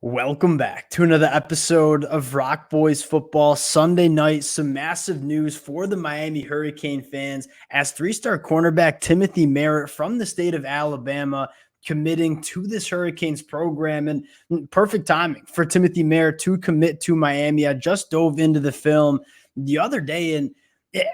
Welcome back to another episode of Rock Boys Football. Sunday night, some massive news for the Miami Hurricane fans as three-star cornerback Timothy Merritt from the state of Alabama committing to this Hurricanes program. And perfect timing for Timothy Merritt to commit to Miami. I just dove into the film the other day, and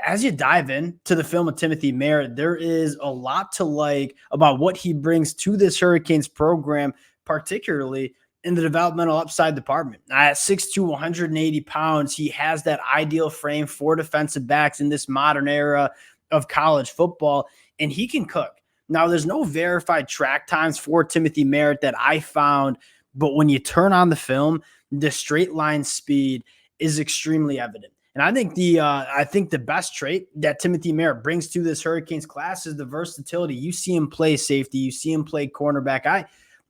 as you dive into the film of Timothy Merritt, there is a lot to like about what he brings to this Hurricanes program, particularly in the developmental upside department. At 6'2", 180 pounds, he has that ideal frame for defensive backs in this modern era of college football, and he can cook. Now, there's no verified track times for Timothy Merritt that I found, but when you turn on the film, the straight line speed is extremely evident. And I think the best trait that Timothy Merritt brings to this Hurricanes class is the versatility. You see him play safety, you see him play cornerback.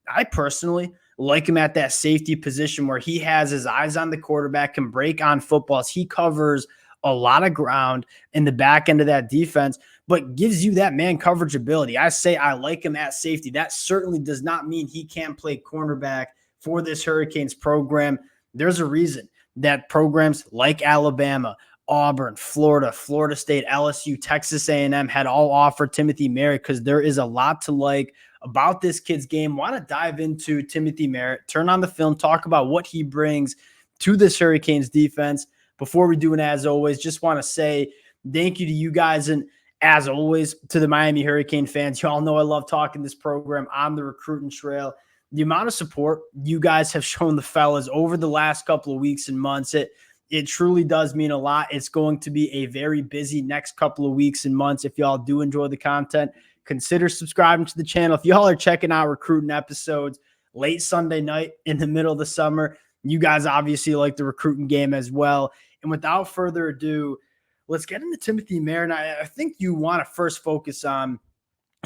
I personally like him at that safety position where he has his eyes on the quarterback, can break on footballs. He covers a lot of ground in the back end of that defense, but gives you that man coverage ability. I say I like him at safety. That certainly does not mean he can't play cornerback for this Hurricanes program. There's a reason that programs like Alabama, Auburn, Florida, Florida State, LSU, Texas A&M had all offered Timothy Merritt because there is a lot to like about this kid's game. Want to dive into Timothy Merritt, turn on the film, talk about what he brings to this Hurricanes defense. Before we do, and as always, just want to say thank you to you guys, and as always, to the Miami Hurricane fans. You all know I love talking this program on the recruiting trail. The amount of support you guys have shown the fellas over the last couple of weeks and months, it truly does mean a lot. It's going to be a very busy next couple of weeks and months. If y'all do enjoy the content, consider subscribing to the channel. If y'all are checking out recruiting episodes late Sunday night in the middle of the summer, you guys obviously like the recruiting game as well. And without further ado, let's get into Timothy Merritt. I think you want to first focus on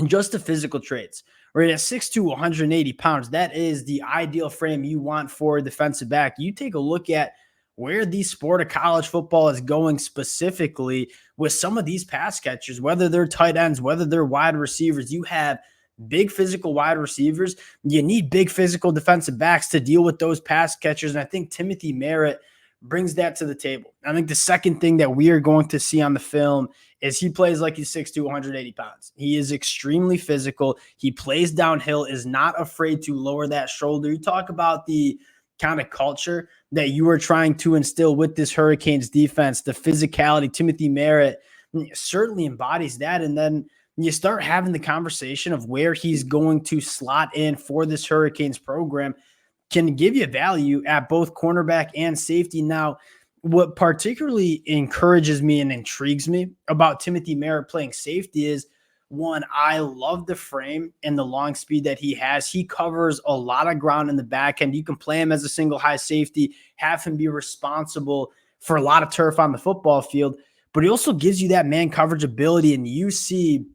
just the physical traits. Right at 6'2", 180 pounds, that is the ideal frame you want for a defensive back. You take a look at where the sport of college football is going specifically with some of these pass catchers, whether they're tight ends, whether they're wide receivers. You have big physical wide receivers. You need big physical defensive backs to deal with those pass catchers. And I think Timothy Merritt brings that to the table. I think the second thing that we are going to see on the film is he plays like he's 6'2", 180 pounds. He is extremely physical. He plays downhill, is not afraid to lower that shoulder. You talk about the kind of culture that you are trying to instill with this Hurricanes defense, the physicality. Timothy Merritt certainly embodies that. And then you start having the conversation of where he's going to slot in for this Hurricanes program, can give you value at both cornerback and safety. Now, what particularly encourages me and intrigues me about Timothy Merritt playing safety is, one, I love the frame and the long speed that he has. He covers a lot of ground in the back end. You can play him as a single high safety, have him be responsible for a lot of turf on the football field, but he also gives you that man coverage ability. And you see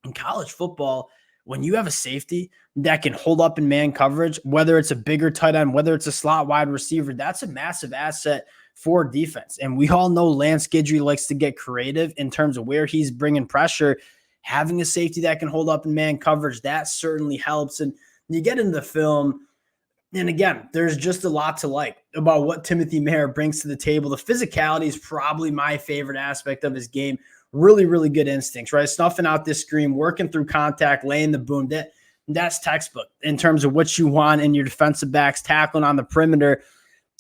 in college football, when you have a safety that can hold up in man coverage, whether it's a bigger tight end, whether it's a slot wide receiver, that's a massive asset for defense. And we all know Lance Guidry likes to get creative in terms of where he's bringing pressure. Having a safety that can hold up in man coverage, that certainly helps. And you get into the film, and again, there's just a lot to like about what Timothy Merritt brings to the table. The physicality is probably my favorite aspect of his game. Really, really good instincts, right? Snuffing out this screen, working through contact, laying the boom. That's textbook in terms of what you want in your defensive backs, tackling on the perimeter.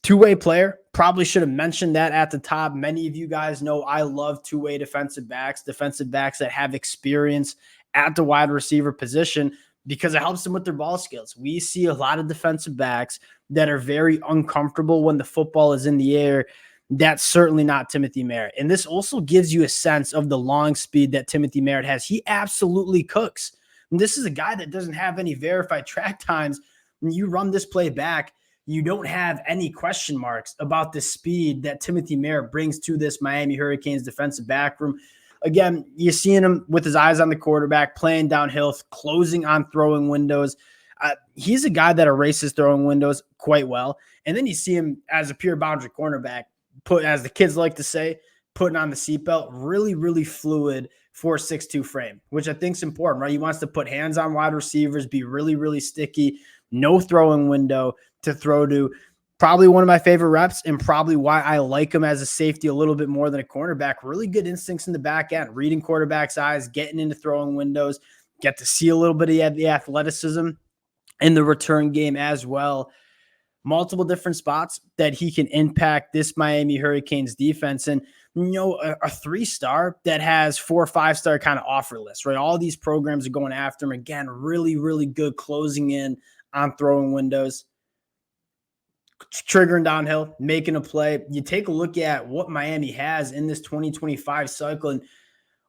Two-way player, probably should have mentioned that at the top. Many of you guys know I love two-way defensive backs that have experience at the wide receiver position because it helps them with their ball skills. We see a lot of defensive backs that are very uncomfortable when the football is in the air. That's certainly not Timothy Merritt. And this also gives you a sense of the long speed that Timothy Merritt has. He absolutely cooks. And this is a guy that doesn't have any verified track times. When you run this play back, you don't have any question marks about the speed that Timothy Merritt brings to this Miami Hurricanes defensive back room. Again, you're seeing him with his eyes on the quarterback, playing downhill, closing on throwing windows. He's a guy that erases throwing windows quite well. And then you see him as a pure boundary cornerback, as the kids like to say, putting on the seatbelt, really, really fluid for a 6'2" frame, which I think is important, right? He wants to put hands on wide receivers, be really, really sticky, no throwing window, to throw to probably one of my favorite reps and probably why I like him as a safety a little bit more than a cornerback. Really good instincts in the back end, reading quarterbacks' eyes, getting into throwing windows, get to see a little bit of the athleticism in the return game as well. Multiple different spots that he can impact this Miami Hurricanes defense. And, a 3-star that has 4 or 5-star kind of offer list, right? All these programs are going after him. Again, really, really good closing in on throwing windows, triggering downhill, making a play. You take a look at what Miami has in this 2025 cycle, and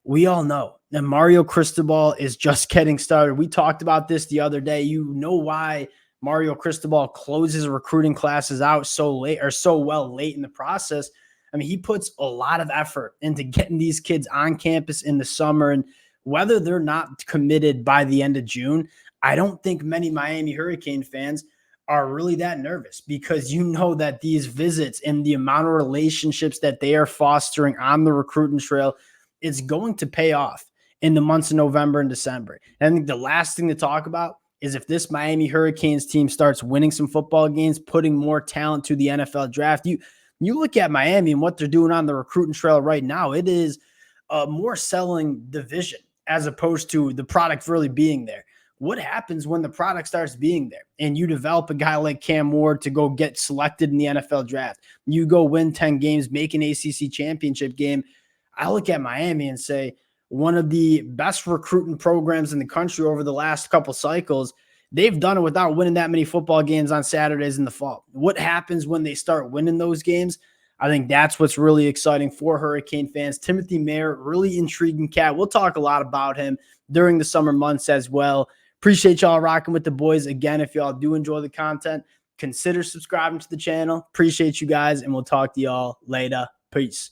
we all know that Mario Cristobal is just getting started. We talked about this the other day. You know why Mario Cristobal closes recruiting classes out so late or so well late in the process. I mean, he puts a lot of effort into getting these kids on campus in the summer. And whether they're not committed by the end of June, I don't think many Miami Hurricane fans are really that nervous, because you know that these visits and the amount of relationships that they are fostering on the recruiting trail is going to pay off in the months of November and December. And I think the last thing to talk about is if this Miami Hurricanes team starts winning some football games, putting more talent to the NFL draft. You look at Miami and what they're doing on the recruiting trail right now, it is more selling the vision as opposed to the product really being there. What happens when the product starts being there and you develop a guy like Cam Ward to go get selected in the NFL draft? You go win 10 games, make an ACC championship game. I look at Miami and say, one of the best recruiting programs in the country over the last couple cycles. They've done it without winning that many football games on Saturdays in the fall. What happens when they start winning those games? I think that's what's really exciting for Hurricane fans. Timothy Merritt, really intriguing cat. We'll talk a lot about him during the summer months as well. Appreciate y'all rocking with the boys. Again, if y'all do enjoy the content, consider subscribing to the channel. Appreciate you guys, and we'll talk to y'all later. Peace.